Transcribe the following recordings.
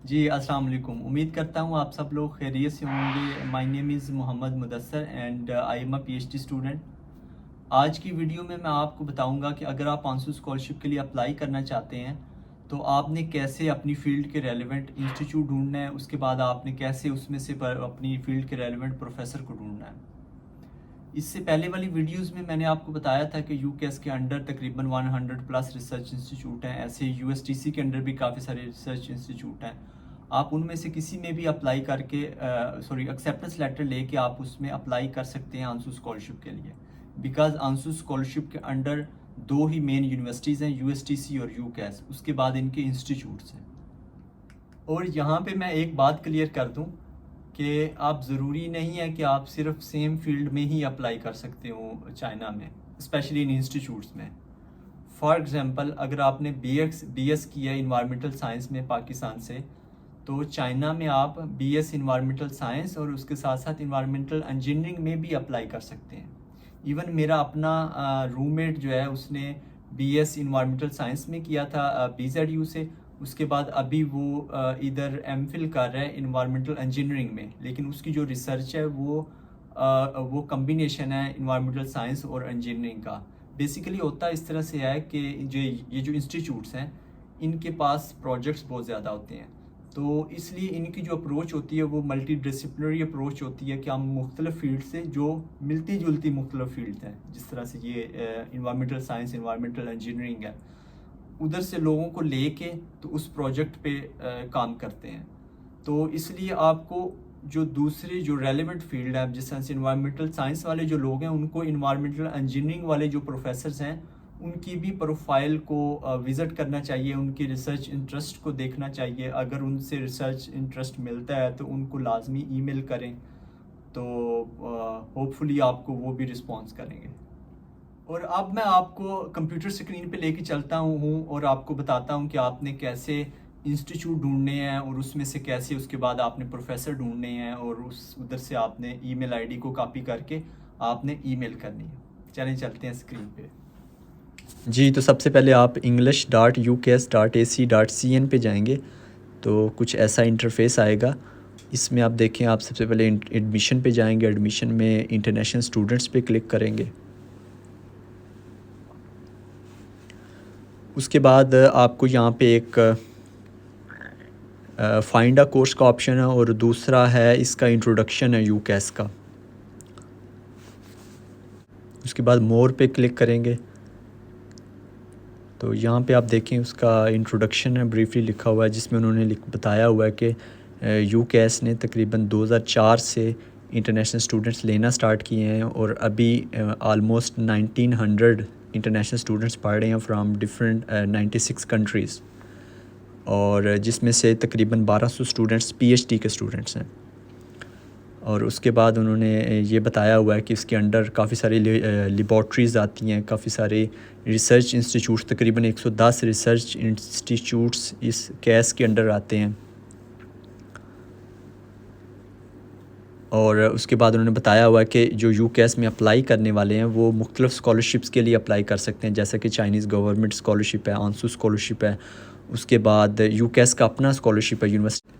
जी, अस्सलाम वालेकुम। उम्मीद करता हूँ आप सब लोग खैरियत से होंगे। My name is Mohammad Mudassar and I am a PhD student. आज की वीडियो में मैं आपको बताऊंगा कि अगर आप आंसू स्कॉलरशिप के लिए अप्लाई करना चाहते हैं तो आपने कैसे अपनी फ़ील्ड के रेलेवेंट इंस्टीट्यूट ढूंढना है, उसके बाद आपने कैसे उसमें से अपनी फ़ील्ड के रेलेवेंट प्रोफेसर को ढूंढना है। इससे पहले वाली वीडियोस में मैंने आपको बताया था कि यूकेएस के अंडर तकरीबन 100 प्लस रिसर्च इंस्टीट्यूट हैं। ऐसे यूएसटीसी के अंडर भी काफ़ी सारे रिसर्च इंस्टीट्यूट हैं। आप उनमें से किसी में भी अप्लाई करके एक्सेप्टेंस लेटर लेके आप उसमें अप्लाई कर सकते हैं आंसू स्कॉलरशिप के लिए। बिकॉज आंसू स्कॉलरशिप के अंडर दो ही मेन यूनिवर्सिटीज़ हैं, यूएसटीसी और यूकेएस। उसके बाद इनके इंस्टीट्यूट्स हैं। और यहाँ पे मैं एक बात क्लियर कर दूँ कि आप ज़रूरी नहीं है कि आप सिर्फ सेम फील्ड में ही अप्लाई कर सकते हो चाइना में, स्पेशली इन इंस्टीट्यूट्स में। फॉर एग्ज़ाम्पल, अगर आपने बीएस किया इन्वायरमेंटल साइंस में पाकिस्तान से, तो चाइना में आप बीएस इन्वायरमेंटल साइंस और उसके साथ साथ इन्वायरमेंटल इंजीनियरिंग में भी अप्लाई कर सकते हैं। इवन मेरा अपना रूममेट जो है उसने बीएस इन्वायरमेंटल साइंस में किया था बीजेडयू से। उसके बाद अभी वो इधर एमफिल कर रहा है इन्वायरमेंटल इंजीनियरिंग में, लेकिन उसकी जो रिसर्च है वो कम्बिनेशन है इन्वायरमेंटल साइंस और इंजीनियरिंग का। बेसिकली होता इस तरह से है कि ये जो इंस्टीट्यूट्स हैं इनके पास प्रोजेक्ट्स बहुत ज़्यादा होते हैं, तो इसलिए इनकी जो अप्रोच होती है वो मल्टी डिसिप्लिनरी अप्रोच होती है कि हम मुख्तलिफ फील्ड से जो मिलती जुलती मुख्तलिफ फील्ड हैं, जिस तरह से ये इन्वायरमेंटल साइंस इन्वायरमेंटल इंजीनियरिंग है, उधर से लोगों को लेके तो उस प्रोजेक्ट पे काम करते हैं। तो इसलिए आपको जो दूसरे जो रेलेवेंट फील्ड है, जिस तरह से इन्वायरमेंटल साइंस वाले जो लोग हैं उनको इन्वायरमेंटल इंजीनियरिंग वाले जो प्रोफेसर्स हैं उनकी भी प्रोफाइल को विज़िट करना चाहिए, उनकी रिसर्च इंटरेस्ट को देखना चाहिए। अगर उनसे रिसर्च इंटरेस्ट मिलता है तो उनको लाजमी ईमेल करें, तो होपफुली आपको वो भी रिस्पॉन्स करेंगे। और अब मैं आपको कंप्यूटर स्क्रीन पे लेके चलता हूँ और आपको बताता हूँ कि आपने कैसे इंस्टीट्यूट ढूंढने हैं और उसमें से कैसे उसके बाद आपने प्रोफेसर ढूंढने हैं और उस उधर से आपने ईमेल आईडी को कॉपी करके आपने ईमेल करनी है। चलें चलते हैं स्क्रीन पे। जी, तो सबसे पहले आप english.uks.ac.cn पे जाएंगे तो कुछ ऐसा इंटरफेस आएगा। इसमें आप देखें, आप सबसे पहले एडमिशन पे जाएंगे। एडमिशन में इंटरनेशनल स्टूडेंट्स पे क्लिक करेंगे। उसके बाद आपको यहाँ पे एक फाइंड अ कोर्स का ऑप्शन है और दूसरा है इसका इंट्रोडक्शन है यूकेएस का। उसके बाद मोर पे क्लिक करेंगे तो यहाँ पे आप देखें उसका इंट्रोडक्शन है, ब्रीफली लिखा हुआ है, जिसमें उन्होंने बताया हुआ है कि यूकेएस ने तकरीबन 2004 से इंटरनेशनल स्टूडेंट्स लेना स्टार्ट किए हैं और अभी आलमोस्ट 1900 इंटरनेशनल स्टूडेंट्स पढ़ रहे हैं फ्राम डिफरेंट 96 कंट्रीज़, और जिसमें से तकरीबन 1200 स्टूडेंट्स पीएचडी के स्टूडेंट्स हैं। और उसके बाद उन्होंने ये बताया हुआ है कि इसके अंडर काफ़ी सारी लेबॉर्ट्रीज़ आती हैं, काफ़ी सारे रिसर्च इंस्टीट्यूट्स, तकरीबन 110 रिसर्च इंस्टीट्यूट्स इस कैस के अंडर आते हैं। और उसके बाद उन्होंने बताया हुआ है कि जो यूकेएस में अप्लाई करने वाले हैं वो मुख्तलिफ स्कॉलरशिप्स के लिए अप्लाई कर सकते हैं, जैसा कि चाइनीज़ गवर्नमेंट स्कॉलरशिप है, आंसू स्कॉलरशिप है। उसके बाद यूकेएस का अपना स्कॉलरशिप है यूनिवर्सिटी।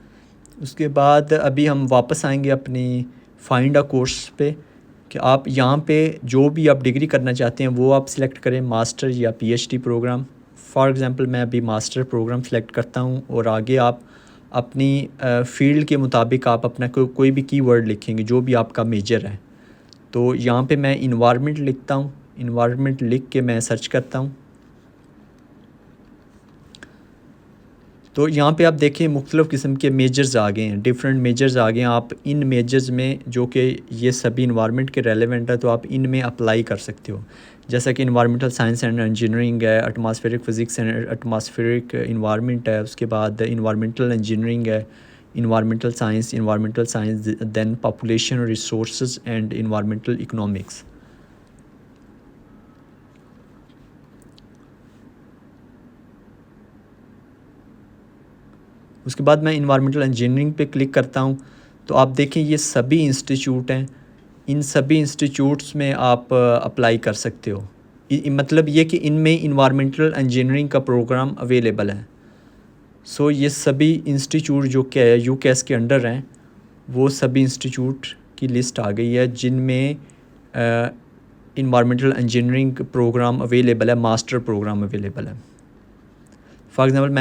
उसके बाद अभी हम वापस आएंगे अपनी फाइंड अ कोर्स पे कि आप यहाँ पे जो भी आप डिग्री करना चाहते हैं वो आप सिलेक्ट करें, मास्टर या पीएचडी प्रोग्राम। फॉर एग्ज़ाम्पल मैं अभी मास्टर प्रोग्राम सेलेक्ट करता हूँ और आगे आप अपनी फ़ील्ड के मुताबिक आप अपना कोई भी कीवर्ड लिखेंगे जो भी आपका मेजर है। तो यहाँ पे मैं इन्वायरमेंट लिखता हूँ, इन्वायरमेंट लिख के मैं सर्च करता हूँ। तो यहाँ पे आप देखें मुख्तलिफ़ किस्म के मेजर्स आ गए हैं, डिफरेंट मेजर्स आ गए हैं। आप इन मेजर्स में जो कि ये सभी इन्वायरमेंट के रेलेवेंट है तो आप इनमें अप्लाई कर सकते हो, जैसा कि इन्वायरमेंटल साइंस एंड इंजीनियरिंग है, atmospheric physics and atmospheric environment है, उसके बाद इन्वायरमेंटल इंजीनियरिंग है, environmental science than population resource and environmental economics. उसके बाद मैं इन्वायरमेंटल इंजीनियरिंग पे क्लिक करता हूँ तो आप देखें ये सभी इंस्टीट्यूट हैं। इन सभी इंस्टीट्यूट्स में आप अप्लाई कर सकते हो। मतलब ये कि इनमें इन्वायरमेंटल इंजीनियरिंग का प्रोग्राम अवेलेबल है। सो ये सभी इंस्टीट्यूट जो कि यूकेएस के अंडर हैं, वो सभी इंस्टीट्यूट की लिस्ट आ गई है जिनमें इन्वायरमेंटल इंजीनियरिंग प्रोग्राम अवेलेबल है, मास्टर प्रोग्राम अवेलेबल है। फॉर एग्ज़ाम्पल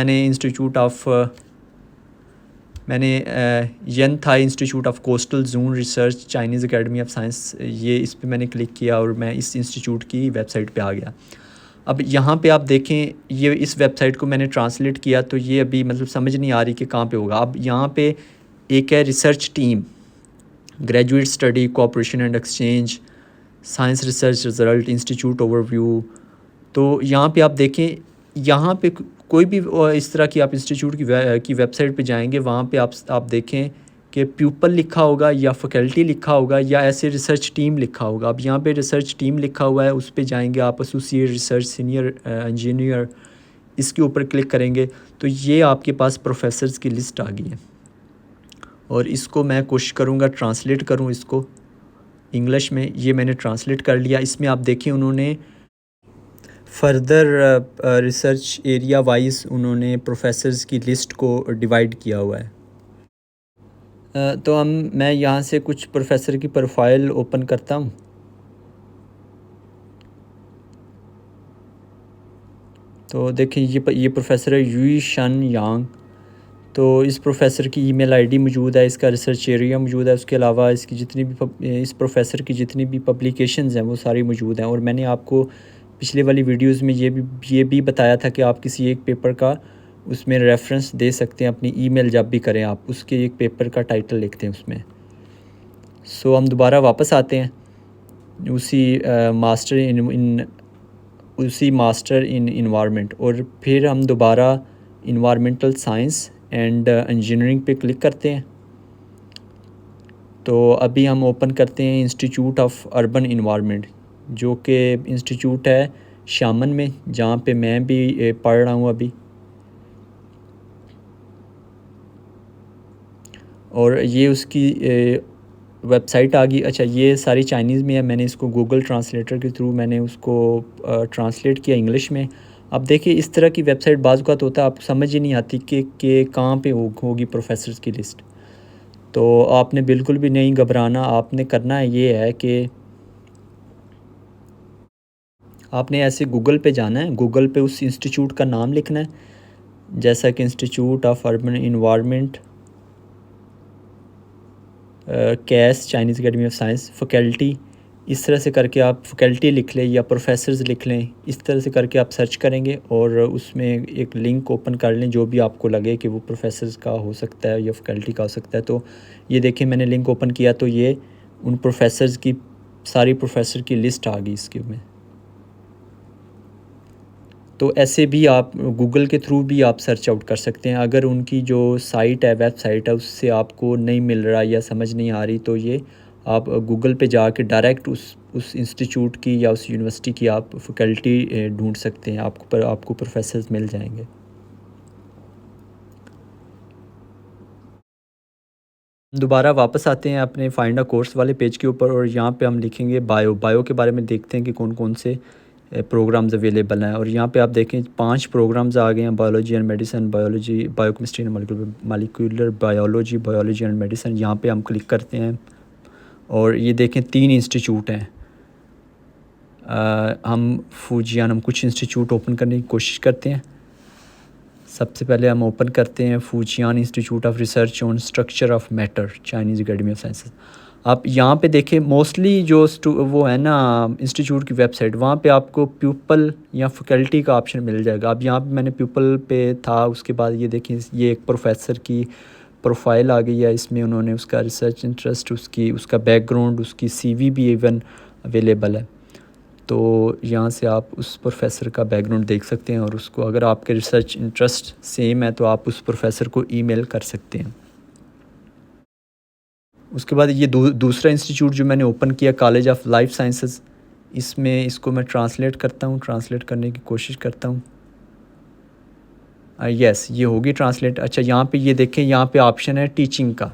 मैंने Yantai institute of coastal zone research Chinese academy of science, ये इस पे मैंने क्लिक किया और मैं इस इंस्टीट्यूट की वेबसाइट पे आ गया। अब यहाँ पे आप देखें, ये इस वेबसाइट को मैंने ट्रांसलेट किया तो ये अभी मतलब समझ नहीं आ रही कि कहाँ पे होगा। अब यहाँ पे एक है research team, graduate study cooperation and exchange, science research result, institute overview. तो यहाँ पे आप देखें, यहाँ पे कोई भी इस तरह की आप इंस्टीट्यूट की वेबसाइट पे जाएंगे, वहाँ पे आप देखें कि प्यूपल लिखा होगा या फैकल्टी लिखा होगा या ऐसे रिसर्च टीम लिखा होगा। अब यहाँ पे रिसर्च टीम लिखा हुआ है, उस पे जाएंगे आप, एसोसिएट रिसर्च सीनियर इंजीनियर, इसके ऊपर क्लिक करेंगे तो ये आपके पास प्रोफेसर्स की लिस्ट आ गई है। और इसको मैं कोशिश करूँगा ट्रांसलेट करूँ इसको इंग्लिश में। ये मैंने ट्रांसलेट कर लिया। इसमें आप देखें उन्होंने फर्दर रिसर्च एरिया वाइज उन्होंने प्रोफेसर्स की लिस्ट को डिवाइड किया हुआ है। तो मैं यहाँ से कुछ प्रोफेसर की प्रोफाइल ओपन करता हूँ। तो देखें ये प्रोफेसर है युई शन यांग। तो इस प्रोफेसर की ईमेल आईडी मौजूद है, इसका रिसर्च एरिया मौजूद है, उसके अलावा इसकी जितनी भी इस प्रोफेसर की जितनी भी पब्लिकेशंस हैं वो सारी मौजूद हैं। और मैंने आपको पिछले वाली वीडियोस में ये भी बताया था कि आप किसी एक पेपर का उसमें रेफरेंस दे सकते हैं अपनी ईमेल जब भी करें आप, उसके एक पेपर का टाइटल लिखते हैं उसमें। सो हम दोबारा वापस आते हैं उसी मास्टर इन इन्वायरमेंट, और फिर हम दोबारा इन्वायरमेंटल साइंस एंड इंजीनियरिंग पे क्लिक करते हैं। तो अभी हम ओपन करते हैं इंस्टीट्यूट ऑफ अर्बन इन्वायरमेंट, जो कि इंस्टीट्यूट है शामन में, जहाँ पे मैं भी पढ़ रहा हूँ अभी। और ये उसकी वेबसाइट आ गई। अच्छा, ये सारी चाइनीज़ में है, मैंने इसको गूगल ट्रांसलेटर के थ्रू मैंने उसको ट्रांसलेट किया इंग्लिश में। अब देखिए इस तरह की वेबसाइट बाज़ का होता है, आपको समझ ही नहीं आती कि कहाँ पे होगी प्रोफेसर्स की लिस्ट। तो आपने बिल्कुल भी नहीं घबराना, आपने करना है ये है कि आपने ऐसे गूगल पे जाना है, गूगल पे उस इंस्टीट्यूट का नाम लिखना है, जैसा कि institute of urban environment CAS Chinese academy of science faculty, इस तरह से करके आप फैकल्टी लिख लें या प्रोफेसर्स लिख लें। इस तरह से करके आप सर्च करेंगे और उसमें एक लिंक ओपन कर लें जो भी आपको लगे कि वो प्रोफेसर्स का हो सकता है या फैकल्टी का हो सकता है। तो ये देखें मैंने लिंक ओपन किया तो ये उन प्रोफेसर्स की सारी प्रोफेसर की लिस्ट आ गई इसके में। तो ऐसे भी आप गूगल के थ्रू भी आप सर्च आउट कर सकते हैं। अगर उनकी जो साइट है, वेबसाइट है, उससे आपको नहीं मिल रहा या समझ नहीं आ रही तो ये आप गूगल पे जाके डायरेक्ट उस इंस्टीट्यूट की या उस यूनिवर्सिटी की आप फैकल्टी ढूंढ सकते हैं, आपको प्रोफेसर्स मिल जाएंगे। दोबारा वापस आते हैं अपने फाइंड अ कोर्स वाले पेज के ऊपर और यहाँ पे हम लिखेंगे बायो के बारे में, देखते हैं कि कौन कौन से प्रोग्राम्स अवेलेबल हैं। और यहाँ पे आप देखें 5 प्रोग्राम्स आ गए हैं, biology and medicine, biology, biochemistry and molecular biology, biology and medicine. यहाँ पे हम क्लिक करते हैं और ये देखें 3 इंस्टीट्यूट हैं। हम कुछ इंस्टीट्यूट ओपन करने की कोशिश करते हैं। सबसे पहले हम ओपन करते हैं Fujian institute of research on structure of matter, Chinese academy of sciences. आप यहाँ पे देखें मोस्टली जो वो है ना इंस्टीट्यूट की वेबसाइट, वहाँ पे आपको प्यूपल या फैकल्टी का ऑप्शन मिल जाएगा। अब यहाँ पे मैंने प्यूपल पे था, उसके बाद ये देखें ये एक प्रोफेसर की प्रोफाइल आ गई है। इसमें उन्होंने उसका रिसर्च इंटरेस्ट, उसका बैकग्राउंड, उसकी CV भी इवन अवेलेबल है। तो यहाँ से आप उस प्रोफेसर का बैकग्राउंड देख सकते हैं और उसको, अगर आपके रिसर्च इंटरेस्ट सेम है तो आप उस प्रोफेसर को ईमेल कर सकते हैं। उसके बाद ये दूसरा इंस्टीट्यूट जो मैंने ओपन किया, कॉलेज ऑफ लाइफ साइंसेस, इसको मैं ट्रांसलेट करता हूँ, ट्रांसलेट करने की कोशिश करता हूँ। यस, ये होगी ट्रांसलेट। अच्छा, यहाँ पे ये देखें, यहाँ पे ऑप्शन है टीचिंग का।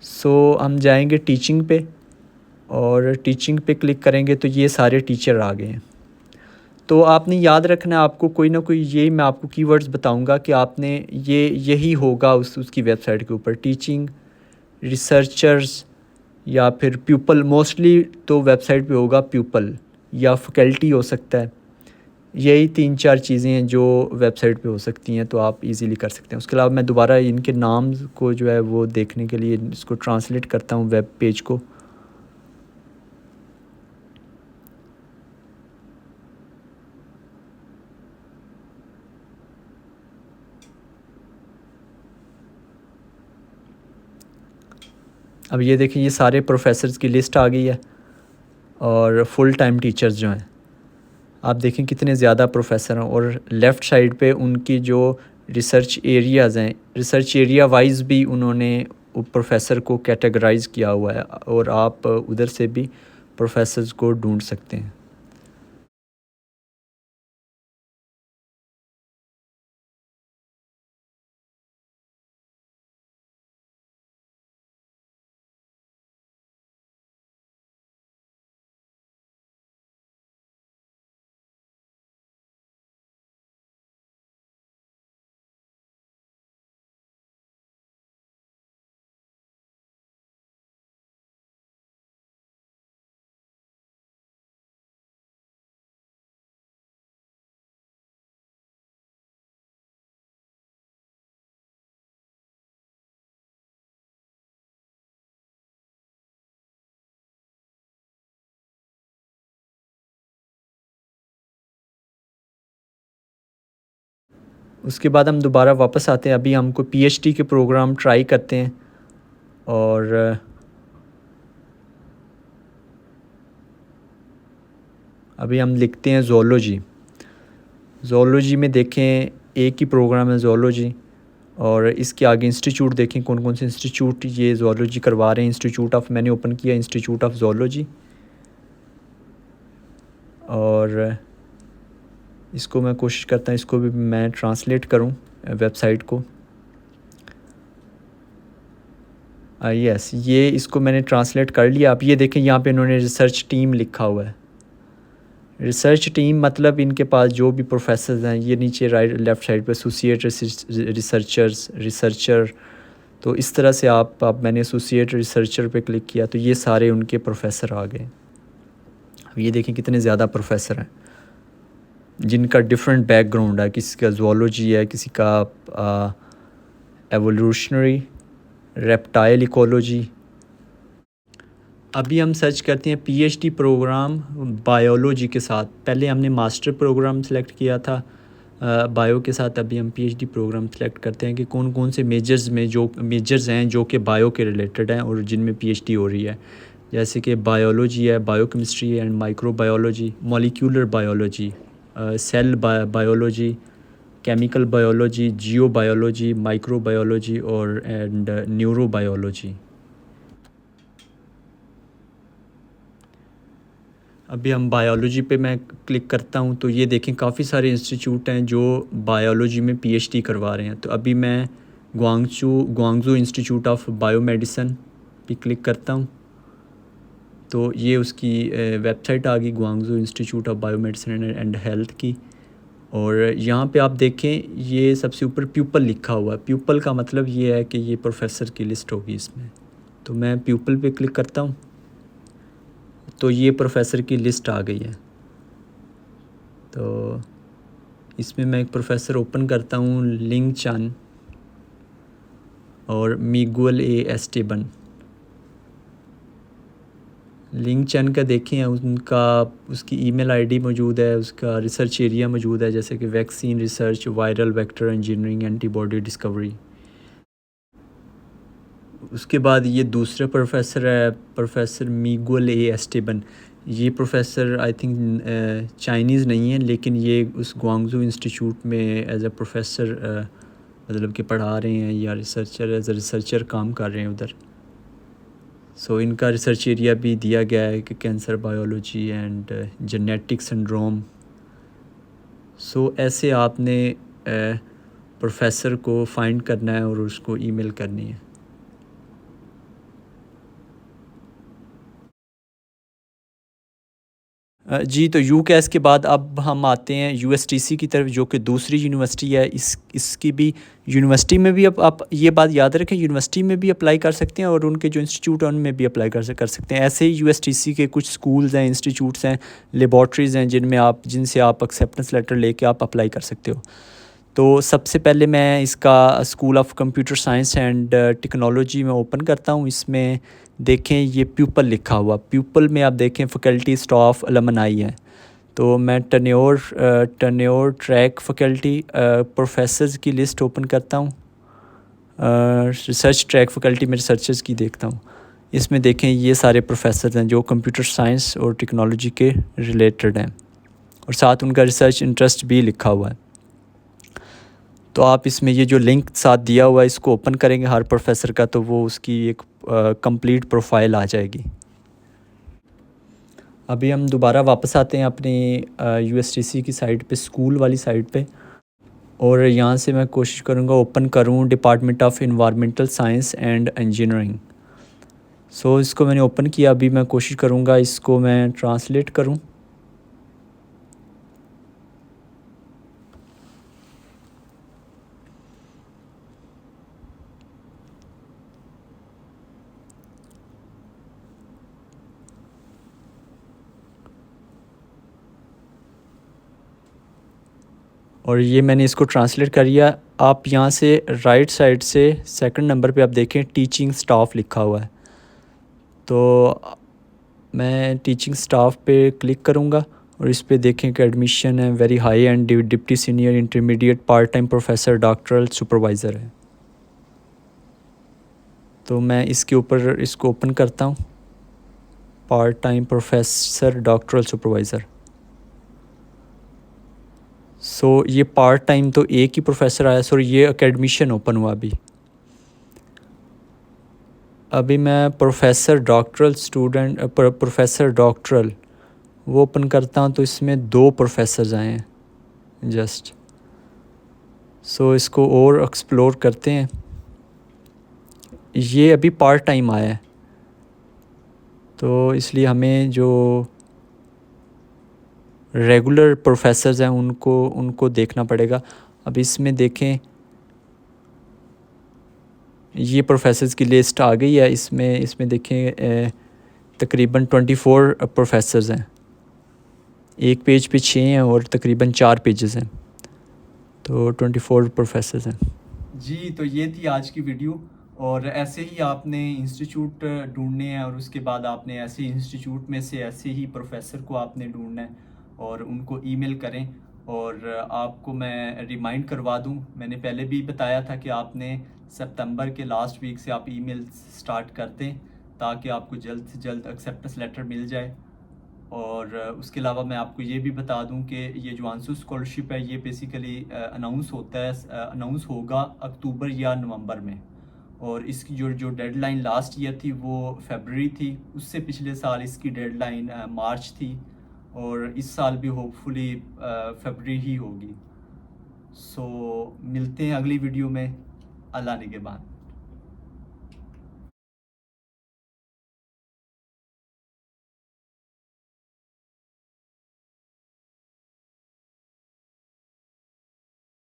सो हम जाएंगे टीचिंग पे और टीचिंग पे क्लिक करेंगे तो ये सारे टीचर आ गए हैं। तो आपने याद रखना है, आपको कोई ना कोई, यही मैं आपको कीवर्ड्स बताऊंगा कि आपने यही होगा उसकी वेबसाइट के ऊपर, टीचिंग, रिसर्चर्स या फिर प्यूपल। मोस्टली तो वेबसाइट पे होगा प्यूपल या फैकल्टी हो सकता है। यही 3-4 चीज़ें हैं जो वेबसाइट पे हो सकती हैं, तो आप इजीली कर सकते हैं। उसके अलावा मैं दोबारा इनके नाम्स को जो है वो देखने के लिए इसको ट्रांसलेट करता हूँ वेब पेज को। अब ये देखें, ये सारे प्रोफेसर्स की लिस्ट आ गई है और फुल टाइम टीचर्स जो हैं, आप देखें कितने ज़्यादा प्रोफेसर हैं। और लेफ़्ट साइड पे उनकी जो रिसर्च एरियाज़ हैं, रिसर्च एरिया वाइज भी उन्होंने प्रोफेसर को कैटेगराइज किया हुआ है, और आप उधर से भी प्रोफेसर्स को ढूंढ सकते हैं। उसके बाद हम दोबारा वापस आते हैं। अभी हमको पीएचडी के प्रोग्राम ट्राई करते हैं, और अभी हम लिखते हैं ज़ूलॉजी। ज़ूलॉजी में देखें एक ही प्रोग्राम है ज़ूलॉजी, और इसके आगे इंस्टीट्यूट देखें कौन कौन से इंस्टीट्यूट ये ज़ूलॉजी करवा रहे हैं। इंस्टीट्यूट ऑफ, मैंने ओपन किया इंस्टीट्यूट ऑफ ज़ूलॉजी, और इसको मैं कोशिश करता हूँ इसको भी मैं ट्रांसलेट करूँ वेबसाइट को। यस, ये इसको मैंने ट्रांसलेट कर लिया। आप ये देखें यहाँ पे इन्होंने रिसर्च टीम लिखा हुआ है। रिसर्च टीम मतलब इनके पास जो भी प्रोफेसर हैं, ये नीचे राइट लेफ़्ट साइड पे एसोसिएट रिसर्चर्स, रिसर्चर। तो इस तरह से आप मैंने एसोसिएट रिसर्चर पे क्लिक किया तो ये सारे उनके प्रोफेसर आ गए। अब ये देखें कितने ज़्यादा प्रोफेसर हैं जिनका डिफरेंट बैकग्राउंड है। किसी का ज़ूलॉजी है, किसी का एवोल्यूशनरी, रेप्टाइल इकोलॉजी। अभी हम सर्च करते हैं पीएचडी प्रोग्राम बायोलॉजी के साथ। पहले हमने मास्टर प्रोग्राम सेलेक्ट किया था बायो के साथ, अभी हम पीएचडी प्रोग्राम सेलेक्ट करते हैं कि कौन कौन से मेजर्स हैं जो कि बायो के रिलेटेड हैं और जिनमें पीएचडी हो रही है। जैसे कि बायोलॉजी है, biochemistry and microbiology, molecular biology, cell biology, chemical biology, geobiology, microbiology और न्यूरोबायोलॉजी। अभी हम बायोलॉजी पे मैं क्लिक करता हूँ तो ये देखें काफ़ी सारे इंस्टीट्यूट हैं जो बायोलॉजी में पीएचडी करवा रहे हैं। तो अभी मैं ग्वांगजू इंस्टीट्यूट ऑफ बायोमेडिसन पे क्लिक करता हूँ तो ये उसकी वेबसाइट आ गई, Guangzhou institute of biomedicine and health की। और यहाँ पे आप देखें ये सबसे ऊपर प्यूपल लिखा हुआ है। प्यूपल का मतलब ये है कि ये प्रोफेसर की लिस्ट होगी इसमें। तो मैं प्यूपल पे क्लिक करता हूँ तो ये प्रोफेसर की लिस्ट आ गई है। तो इसमें मैं एक प्रोफेसर ओपन करता हूँ, लिंग चान और मिगुएल ए एस्टेबन। लिंग चैन का देखें उसकी ईमेल आईडी मौजूद है, उसका रिसर्च एरिया मौजूद है जैसे कि vaccine research, viral vector engineering, antibody discovery. उसके बाद ये दूसरा प्रोफेसर है, प्रोफेसर मिगुएल ए एस्टेबन। ये प्रोफेसर आई थिंक चाइनीज़ नहीं है, लेकिन ये उस ग्वांगजू इंस्टीट्यूट में एज अ प्रोफेसर मतलब कि पढ़ा रहे हैं या रिसर्चर, एज अ रिसर्चर काम कर रहे हैं उधर। सो इनका रिसर्च एरिया भी दिया गया है कि cancer biology and genetic syndrome. So ऐसे आपने प्रोफेसर को फाइंड करना है और उसको ईमेल करनी है। जी, तो यूकेएस के बाद अब हम आते हैं यूएसटीसी की तरफ, जो कि दूसरी यूनिवर्सिटी है। इसकी भी यूनिवर्सिटी में भी अब आप ये बात याद रखें, यूनिवर्सिटी में भी अप्लाई कर सकते हैं और उनके जो इंस्टीट्यूट हैं उनमें भी अप्लाई कर सकते हैं। ऐसे ही यूएसटीसी के कुछ स्कूल्स हैं, इंस्टीट्यूट्स हैं, लेबॉर्ट्रीज़ हैं जिनसे आप एक्सेप्टेंस लेटर लेके आप अप्लाई कर सकते हो। तो सबसे पहले मैं इसका school of computer science and technology में ओपन करता हूँ। इसमें देखें ये प्यूपल लिखा हुआ, प्यूपल में आप देखें फैकल्टी, स्टाफ, अलमनाई है। तो मैं टर्न्योर ट्रैक फैकल्टी प्रोफेसर्स की लिस्ट ओपन करता हूँ। रिसर्च ट्रैक फैकल्टी में रिसर्चर्स की देखता हूँ। इसमें देखें ये सारे प्रोफेसर हैं जो कंप्यूटर साइंस और टेक्नोलॉजी के रिलेटेड हैं और साथ उनका रिसर्च इंटरेस्ट भी लिखा हुआ है। तो आप इसमें ये जो लिंक साथ दिया हुआ है इसको ओपन करेंगे हर प्रोफेसर का, तो वो उसकी एक कंप्लीट प्रोफाइल आ जाएगी। अभी हम दोबारा वापस आते हैं अपनी यूएसटीसी की साइट पे, स्कूल वाली साइट पे, और यहाँ से मैं कोशिश करूँगा ओपन करूँ department of environmental science and engineering. So इसको मैंने ओपन किया। अभी मैं कोशिश करूँगा इसको मैं ट्रांसलेट करूँ। और ये मैंने इसको ट्रांसलेट कर लिया। आप यहाँ से राइट साइड से सेकंड नंबर पे आप देखें टीचिंग स्टाफ लिखा हुआ है, तो मैं टीचिंग स्टाफ पे क्लिक करूँगा और इस पे देखें कि एडमिशन है, very high and deputy senior, intermediate, part time professor, doctoral supervisor है। तो मैं इसके ऊपर इसको ओपन करता हूँ, part time professor, doctoral supervisor. So ये पार्ट टाइम तो एक ही प्रोफेसर आया। सो ये एकेडमिशन ओपन हुआ अभी मैं professor doctoral student professor doctoral वो ओपन करता हूँ, तो इसमें 2 प्रोफेसर्स आए हैं जस्ट। सो इसको और एक्सप्लोर करते हैं। ये अभी पार्ट टाइम आया है, तो इसलिए हमें जो रेगुलर प्रोफेसर्स हैं उनको देखना पड़ेगा। अब इसमें देखें ये प्रोफेसर्स की लिस्ट आ गई है। इसमें देखें तकरीबन 24 प्रोफेसर्स हैं, एक पेज पे 6 हैं और तकरीबन 4 पेजेस हैं, तो 24 प्रोफेसर्स हैं। जी, तो ये थी आज की वीडियो। और ऐसे ही आपने इंस्टीट्यूट ढूंढने हैं और उसके बाद आपने ऐसे इंस्टीट्यूट में से ऐसे ही प्रोफेसर को आपने ढूंढना है और उनको ईमेल करें। और आपको मैं रिमाइंड करवा दूं, मैंने पहले भी बताया था कि आपने सितंबर के लास्ट वीक से आप ईमेल स्टार्ट कर दें ताकि आपको जल्द से जल्द एक्सेप्टेंस लेटर मिल जाए। और उसके अलावा मैं आपको ये भी बता दूं कि ये जो आंसू स्कॉलरशिप है ये बेसिकली अनाउंस होगा अक्टूबर या नवंबर में। और इसकी जो डेडलाइन लास्ट ईयर थी वो फरवरी थी, उससे पिछले साल इसकी डेडलाइन मार्च थी, और इस साल भी होपफुली फरवरी ही होगी। सो मिलते हैं अगली वीडियो में। अल्लाह निगहबान।